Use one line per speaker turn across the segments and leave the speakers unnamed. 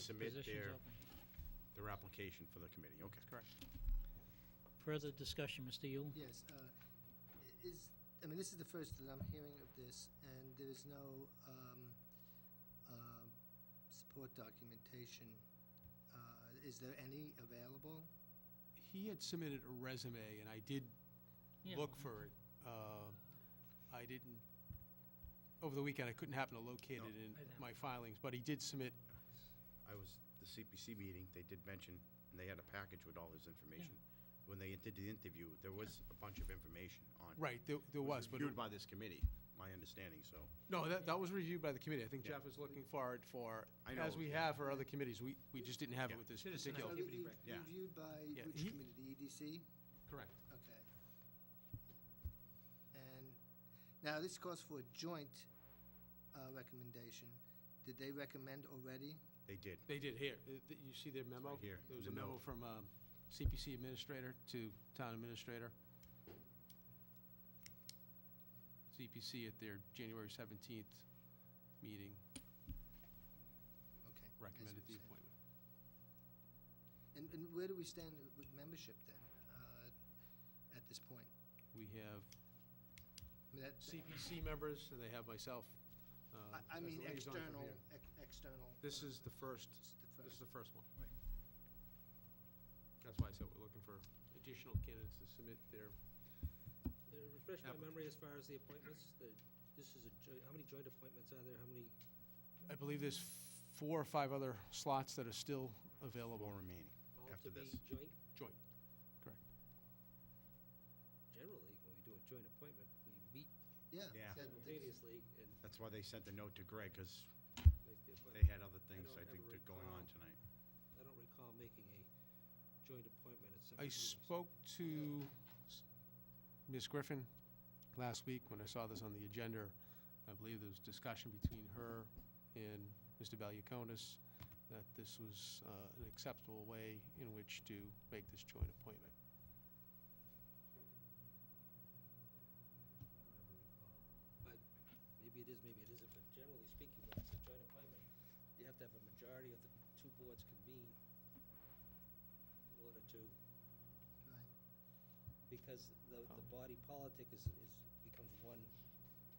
submit
positions
their,
open.
their application for the committee, okay.
That's correct.
Further discussion, Mr. Yule?
Yes, I mean, this is the first that I'm hearing of this, and there's no support documentation. Is there any available?
He had submitted a resume, and I did
Yeah.
look for it. I didn't, over the weekend, I couldn't happen to locate
No.
it in
I didn't.
my filings, but he did submit.
I was, the CPC meeting, they did mention, and they had a package with all his information. When they did the interview, there was a bunch of information on.
Right, there was, but.
Reviewed by this committee, my understanding, so.
No, that was reviewed by the committee. I think Jeff is looking for it for,
I know,
as we have for other committees, we just didn't have it
Yeah.
with this
Citizen
particular.
activity.
Yeah.
Reviewed by
Yeah,
which
he-
committee, the EDC?
Correct.
Okay. And now this calls for a joint recommendation. Did they recommend already?
They did.
They did, here, you see their memo?
right here,
There was
the
a memo
note.
from CPC administrator to town administrator. CPC at their January 17th meeting
Okay. I see
recommended
what
the
you're saying.
appointment.
And where do we stand with membership then, at this point?
We have
I mean,
CPC members, and they have myself.
I
as
mean,
the liaison from
external,
here.
external.
This is the first,
This is the
this is
first.
the first one.
Right.
That's why I said we're looking for additional candidates to submit their,
Refresh my memory as far as the appointments, this is how many joint appointments are there, how many?
I believe there's 4 or 5 other slots that are still available.
More remaining
All
after
to be
this.
joint?
Joint, correct.
Generally, when we do a joint appointment, we meet
Yeah.
Yeah.
simultaneously and
That's why they sent the note to Greg, because
make the appointment.
they had other things,
don't
I think,
ever
that going on
recall.
tonight.
I don't recall making a joint appointment at
I
separate meetings.
spoke to Ms. Griffin last week when I saw this on the agenda. I believe there was discussion between her and Mr. Valiakonis that this was an acceptable way in which to make this joint appointment.
I don't ever recall. But maybe it is, maybe it isn't, but generally speaking, when it's a joint appointment, you have to have a majority of the two boards convene in order to,
Right.
because the
Oh.
body politic becomes one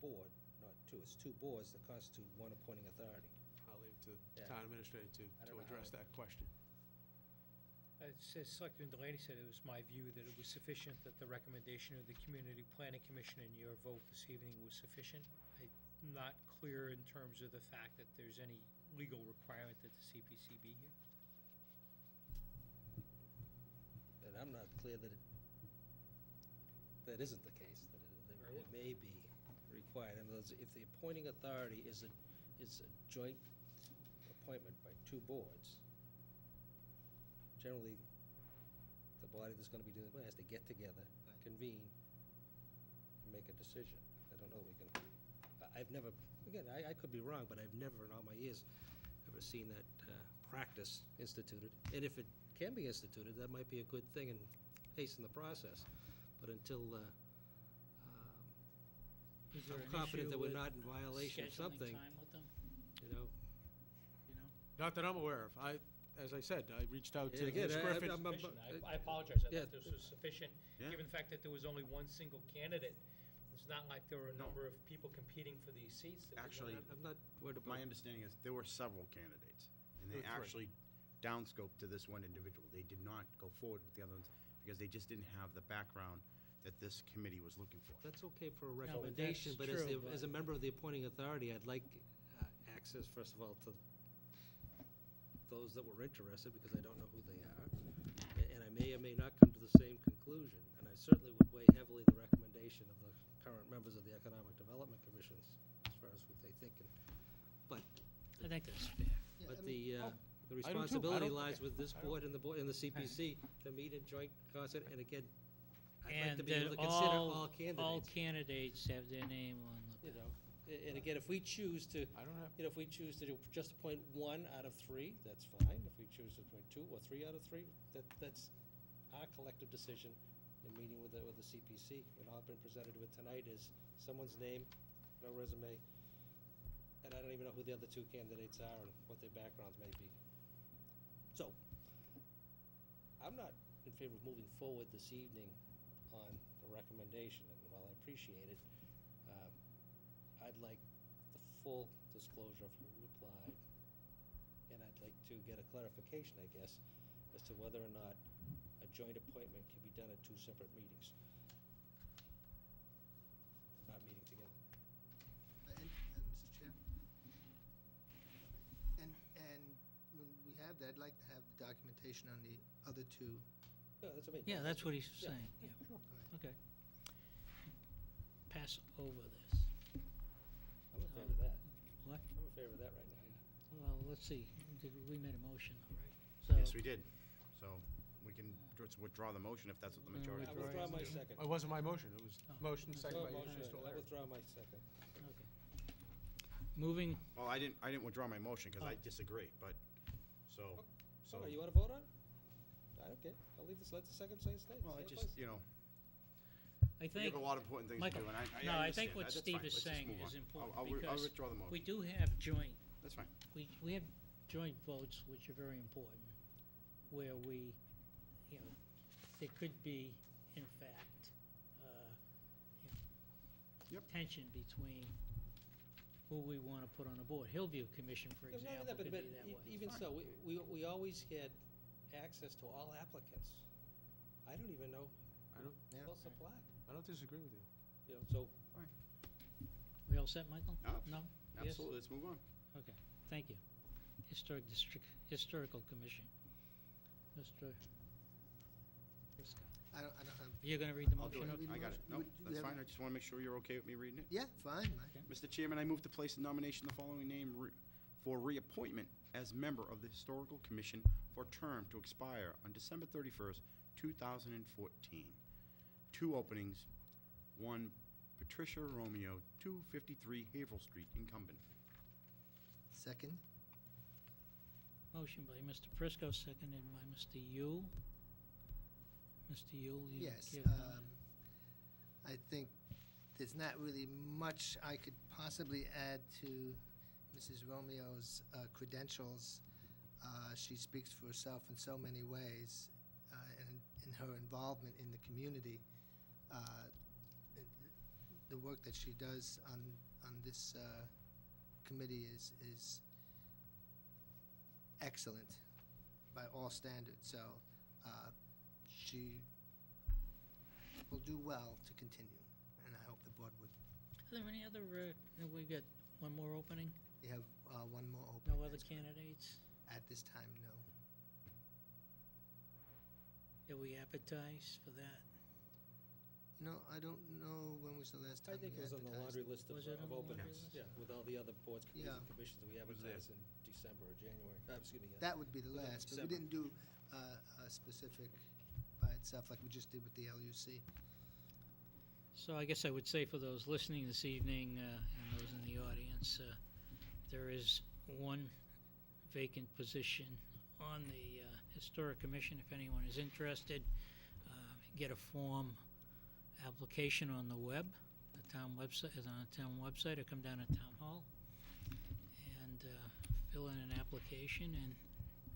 board, not two. It's two boards that constitute one appointing authority.
I'll leave it to
Yeah.
town administrator
I
to
don't know how
address
it-
that question.
Selectman Delaney said it was my view that it was sufficient that the recommendation of the Community Planning Commission and your vote this evening was sufficient. I'm not clear in terms of the fact that there's any legal requirement that the CPC be here.
And I'm not clear that that isn't the case, that
Very
it may be required. In other words, if the appointing authority is a joint appointment by two boards, generally, the body that's gonna be doing it has to get together, convene, and make a decision. I don't know, I've never, again, I could be wrong, but I've never in all my years ever seen that practice instituted. And if it can be instituted, that might be a good thing and hasten the process. But until,
Is there
I'm
an
confident
issue
that we're
with
not in violation of
scheduling
something,
time with them,
you know?
you know?
Not that I'm aware of. As I said, I reached out to
And again,
Ms. Griffin.
Sufficient. I apologize, I
Yeah.
thought this was sufficient,
Yeah.
given the fact that there was only one single candidate. It's not like there were a
No.
number of people competing for these seats. There was
Actually,
one-
I'm not worried about.
my understanding is there were several candidates, and they
There were 3.
actually downscoped to this one individual. They did not go forward with the other ones because they just didn't have the background that this committee was looking for.
That's okay for a
but
recommendation,
that's
but as
true,
as a member of the appointing authority, I'd like access, first of all, to those that were interested, because I don't know who they are. And I may or may not come to the same conclusion. And I certainly would weigh heavily the recommendation of the current members of the Economic Development Commissions, as far as what they think. But,
I think that's fair.
Yeah,
but
I mean,
the
I do too.
responsibility
I don't-
lies with this board and the board, and the CPC to meet in joint concert. And again, I'd like
And
to be able
that
to consider all
all
candidates.
candidates have their name on the.
You know, and again, if we choose to,
I don't have,
if we choose to just appoint 1 out of 3, that's fine. If we choose to appoint 2 or 3 out of 3, that's our collective decision in meeting with the CPC. And all I've been presented with tonight is someone's name, no resume, and I don't even know who the other 2 candidates are and what their backgrounds may be. So, I'm not in favor of moving forward this evening on the recommendation, and while I appreciate it, I'd like the full disclosure of who applied, and I'd like to get a clarification, I guess, as to whether or not a joint appointment can be done at two separate meetings, not meeting together.
Mr. Chair? And when we have that, I'd like to have the documentation on the other two.
Yeah, that's what I mean.
Yeah, that's what he's
Yeah.
saying, yeah.
Sure.
Okay. Pass over this.
I'm in favor of that.
What?
I'm in favor of that right now, yeah.
Well, let's see, we made a motion, all right? So-
Yes, we did. So we can just withdraw the motion if that's what the majority
I
of the
withdraw
board
my
wants to do.
second.
It wasn't my motion, it was
Oh.
motion, second by
No motion.
Mr.
I
O'Leary.
withdraw my second.
Okay. Moving,
Well, I didn't withdraw my motion because I disagree, but, so.
Oh, you want to vote on it? Okay, I'll leave this, let the second say stay.
Well, I
stay in
just,
place.
you know,
I
we
think,
have a lot of important things to
Michael,
do, and I
no, I
understand
think
that.
what
That's
Steve
fine.
is
Let's just
saying
move
is
on.
important
I'll
because
withdraw the
we
motion.
do have joint,
That's fine.
we have joint votes, which are very important, where we, you know, there could be, in fact, you know,
Yep.
tension between who we want to put on the board. Hillview Commission, for
No, no,
example,
no,
could
but
be that way.
even so, we always had access to all applicants. I don't even know
I don't,
who else applied,
I don't disagree with you.
you know, so,
We all set, Michael?
No,
No? Yes?
Absolutely, let's move on.
Okay, thank you. Historical Commission. Mr. Prisco.
I don't have,
You're gonna read the
I'll do
motion?
it.
okay?
Read the
I got it.
motion.
No,
Would you
that's
have-
fine. I just want to make sure you're okay with me reading it.
yeah, fine, Mike.
Mr. Chairman, I move to place in nomination the following name for reappointment as member of the Historical Commission for a term to expire on December 31st, 2014. Two openings, one Patricia Romeo, 253 Haverhill Street, incumbent.
Second?
Motion by Mr. Prisco, seconded by Mr. Yule. Mr. Yule, you
Yes.
care to comment?
I think there's not really much I could possibly add to Mrs. Romeo's credentials. She speaks for herself in so many ways, and in her involvement in the community. The work that she does on this committee is excellent by all standards, so she will do well to continue, and I hope the board would.
Are there any other, we got one more opening?
You have one more opening.
No other
that's correct.
candidates?
At this time, no.
Did we advertise for that?
No, I don't know when was the last
I
time we
think it was on the
advertised.
laundry list
Was it on
of
the laundry
openings.
list?
Yeah, with all the other boards, committees,
Yeah.
and commissions that we advertised in December or January, excuse me.
That would be the
Within
last, but we
December.
didn't do a specific by itself like we just did with the LUC.
So I guess I would say for those listening this evening, and those in the audience, there is one vacant position on the Historic Commission. If anyone is interested, get a form application on the web. The town website is on the town website, or come down to Town Hall and fill in an application, and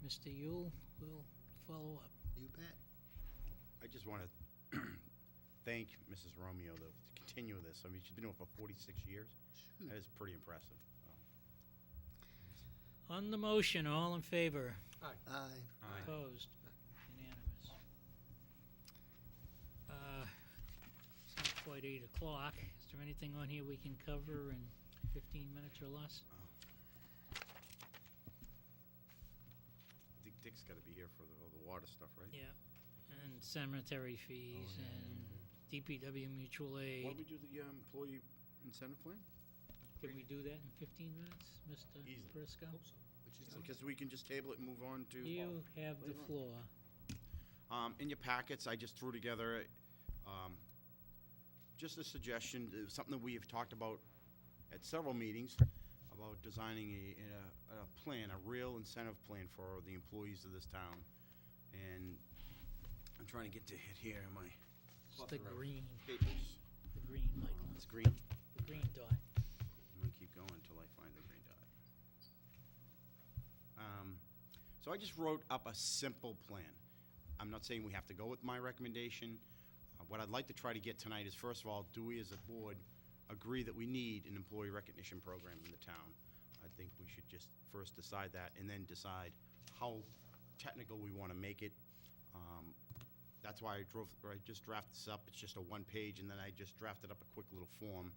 Mr. Yule will follow up.
You bet.
I just want to thank Mrs. Romeo, though, to continue this. I mean, she's been doing it for 46 years.
Shoot.
That is pretty impressive.
On the motion, all in favor?
Aye.
Aye.
Opposed? Unanimous. It's not quite 8 o'clock. Is there anything on here we can cover in 15 minutes or less?
I think Dick's got to be here for all the water stuff, right?
Yeah. And cemetery fees and DPW mutual aid.
Why don't we do the employee incentive plan?
Can we do that in 15 minutes, Mr.
Easy.
Prisco?
Which is
Because we can just table it and move on to.
You have
What do
the
you
floor.
In your packets, I just threw together just a suggestion, something that we have talked about at several meetings, about designing a plan, a real incentive plan for the employees of this town. And I'm trying to get to it here in my
It's the green,
papers.
the green, Michael,
It's green.
the green dot.
I'm gonna keep going until I find the green dot. So I just wrote up a simple plan. I'm not saying we have to go with my recommendation. What I'd like to try to get tonight is, first of all, do we as a board agree that we need an employee recognition program in the town? I think we should just first decide that and then decide how technical we want to make it. That's why I just drafted this up. It's just a one-page, and then I just drafted up a quick little form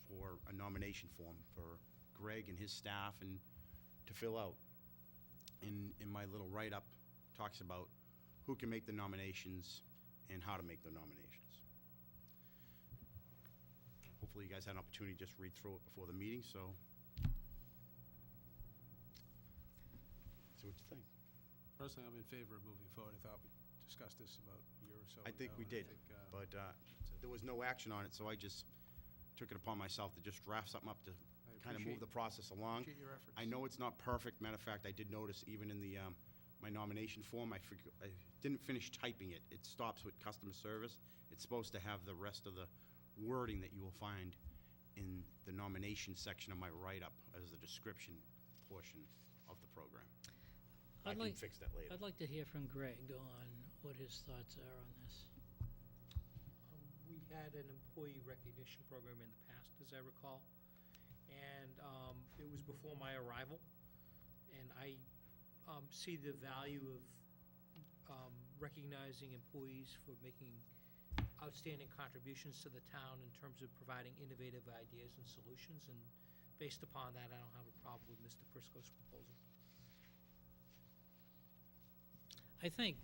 for a nomination form for Greg and his staff and to fill out. In my little write-up, talks about who can make the nominations and how to make the nominations. Hopefully you guys had an opportunity to just read through it before the meeting, so see what you think.
Personally, I'm in favor of moving forward. I thought we discussed this about a year or so
I think
ago,
we
and
did, but there was no action on it, so I just took it upon myself to just draft something up to kind of move the process along.
Appreciate your efforts.
I know it's not perfect. Matter of fact, I did notice even in the my nomination form, I didn't finish typing it. It stops with customer service. It's supposed to have the rest of the wording that you will find in the nomination section of my write-up as the description portion of the program. I can fix that later.
I'd like to hear from Greg on what his thoughts are on this.
We had an employee recognition program in the past, as I recall, and it was before my arrival, and I see the value of recognizing employees for making outstanding contributions to the town in terms of providing innovative ideas and solutions, and based upon that, I don't have a problem with Mr. Prisco's proposal.
I think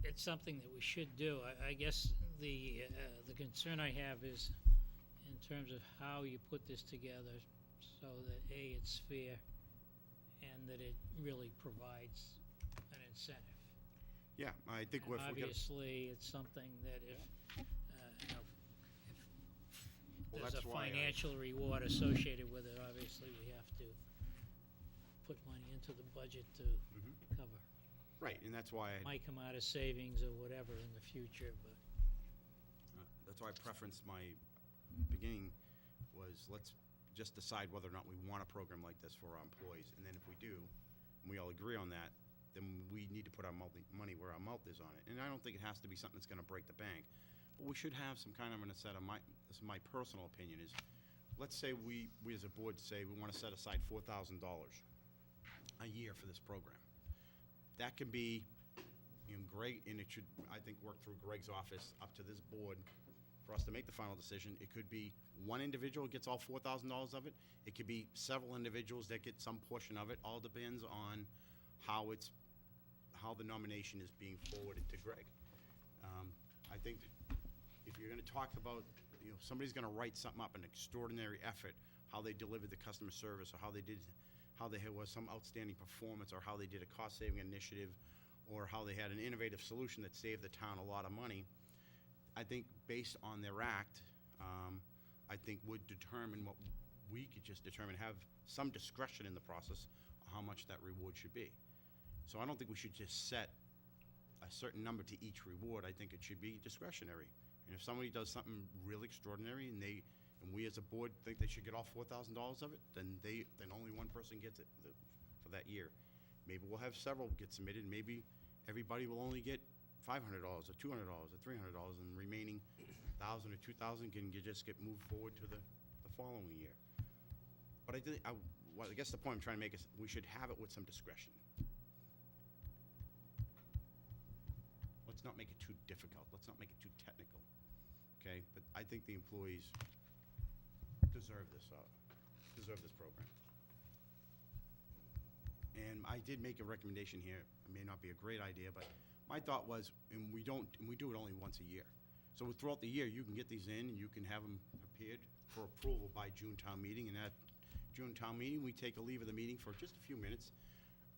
it's something that we should do. I guess the concern I have is in terms of how you put this together so that, A, it's fair, and that it really provides an incentive.
Yeah, I think
And
if we get,
obviously, it's something that if, you know,
Well,
if there's
that's
a
why I-
financial reward associated with it, obviously, we have to put money into the budget to cover.
right, and that's why
Might come out of savings or whatever in the future, but
that's why I preferenced my beginning was let's just decide whether or not we want a program like this for our employees. And then if we do, and we all agree on that, then we need to put our money where our mouth is on it. And I don't think it has to be something that's going to break the bank. But we should have some kind of a set of this is my personal opinion is, let's say we as a board say we want to set aside $4,000 a year for this program. That can be, Greg, and it should, I think, work through Greg's office up to this board for us to make the final decision. It could be one individual gets all $4,000 of it. It could be several individuals that get some portion of it. All depends on how the nomination is being forwarded to Greg. I think if you're going to talk about, somebody's going to write something up, an extraordinary effort, how they delivered the customer service, or how there was some outstanding performance, or how they did a cost-saving initiative, or how they had an innovative solution that saved the town a lot of money, I think based on their act, I think would determine what we could just determine, have some discretion in the process of how much that reward should be. So I don't think we should just set a certain number to each reward. I think it should be discretionary. And if somebody does something really extraordinary and we as a board think they should get all $4,000 of it, then only one person gets it for that year. Maybe we'll have several get submitted. Maybe everybody will only get $500 or $200 or $300, and the remaining 1,000 or 2,000 can just get moved forward to the following year. But I guess the point I'm trying to make is we should have it with some discretion. Let's not make it too difficult. Let's not make it too technical. Okay? But I think the employees deserve this program. And I did make a recommendation here. It may not be a great idea, but my thought was, and we do it only once a year. So throughout the year, you can get these in, and you can have them prepared for approval by June town meeting. And at June town meeting, we take a leave of the meeting for just a few minutes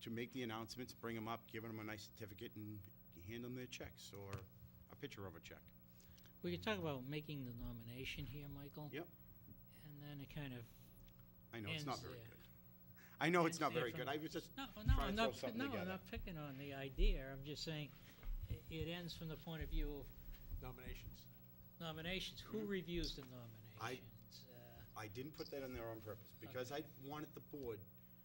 to make the announcements, bring them up, give them a nice certificate, and hand them their checks or a picture of a check.
we could talk about making the nomination here, Michael.
Yep.
And then it kind of,
I know, it's not
Ends
very
there.
good. I know it's
Ends
not
there
very
from-
good. I was just
no,
trying to
I'm
throw
not,
something
no, I'm
together.
not picking on the idea. I'm just saying it ends from the point of view of
Nominations.
nominations. Who reviews the nominations?
I didn't put that in there on purpose because I wanted the board